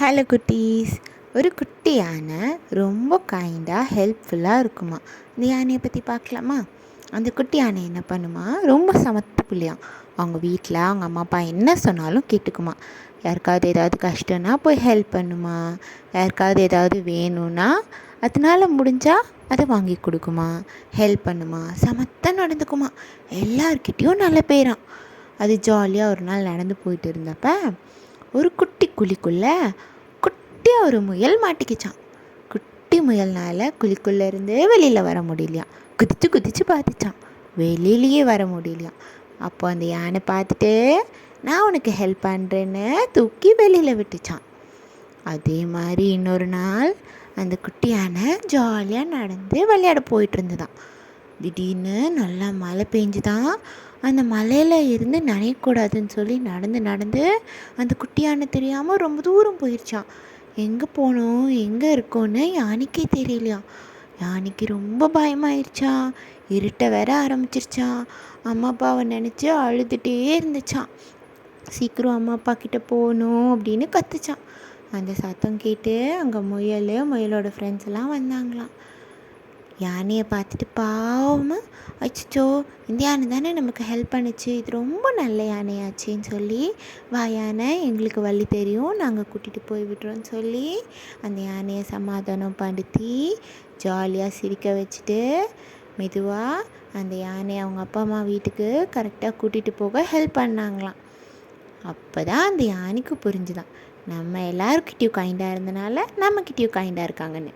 Hello குட்டீஸ். ஒரு குட்டி யானை ரொம்ப கைண்டாக ஹெல்ப்ஃபுல்லாக இருக்குமா. இந்த யானையை பற்றி பார்க்கலாமா? அந்த குட்டி யானை என்ன பண்ணுமா, ரொம்ப சமத்து புள்ளியாம். அவங்க வீட்டில் அவங்க அம்மா அப்பா என்ன சொன்னாலும் கேட்டுக்குமா. யாருக்காவது ஏதாவது கஷ்டம்னா போய் ஹெல்ப் பண்ணுமா. யாருக்காவது ஏதாவது வேணும்னா அதனால் முடிஞ்சால் அதை வாங்கி கொடுக்குமா, ஹெல்ப் பண்ணுமா, சமத்தாக நடந்துக்குமா. எல்லார்கிட்டேயும் நல்ல பேராம். அது ஜாலியாக ஒரு நாள் நடந்து போயிட்டு இருந்தப்ப ஒரு குட்டி குழிக்குள்ளே குட்டியாக ஒரு முயல் மாட்டிக்கிச்சான். குட்டி முயல்னால் குழிக்குள்ளே இருந்து வெளியில் வர முடியலையாம். குதித்து குதித்து பார்த்துச்சான், வெளியிலேயே வர முடியலையாம். அப்போ அந்த யானை பார்த்துட்டு நான் உனக்கு ஹெல்ப் பண்ணுறேன்னு தூக்கி வெளியில் விட்டுச்சான். அதே மாதிரி இன்னொரு நாள் அந்த குட்டி யானை ஜாலியாக நடந்து விளையாட போயிட்டு இருந்துதான். திடீர்னு நல்லா மழை பெஞ்சுதான். அந்த மலையில் இருந்து நனையக்கூடாதுன்னு சொல்லி நடந்து நடந்து அந்த குட்டி யானை தெரியாமல் ரொம்ப தூரம் போயிடுச்சான். எங்கே போனோம் எங்கே இருக்கோன்னு யானைக்கே தெரியலையாம். யானைக்கு ரொம்ப பயமாயிருச்சான். இருட்ட வேற ஆரம்பிச்சிருச்சான். அம்மா அப்பாவை நினச்சி அழுதுகிட்டே இருந்துச்சான். சீக்கிரம் அம்மா அப்பா கிட்டே போகணும் அப்படின்னு கத்துச்சான். அந்த சத்தம் கேட்டு அங்கே முயலோட ஃப்ரெண்ட்ஸ் எல்லாம் வந்தாங்களாம். யானையை பார்த்துட்டு பாவமாக, அச்சோ இந்த யானை தானே நமக்கு ஹெல்ப் பண்ணிச்சு, இது ரொம்ப நல்ல யானையாச்சின்னு சொல்லி, வா யானை எங்களுக்கு வழி தெரியும், நாங்கள் கூட்டிகிட்டு போய் விடுறோன்னு சொல்லி அந்த யானையை சமாதானப்படுத்தி ஜாலியாக சிரிக்க வச்சுட்டு மெதுவாக அந்த யானையை அவங்க அப்பா அம்மா வீட்டுக்கு கரெக்டாக கூட்டிகிட்டு போக ஹெல்ப் பண்ணாங்களாம். அப்போ தான் அந்த யானைக்கு புரிஞ்சுதான், நம்ம எல்லாருக்கிட்டேயும் கைண்டாக இருந்தனால நம்மக்கிட்டேயும் கைண்டாக இருக்காங்கன்னு.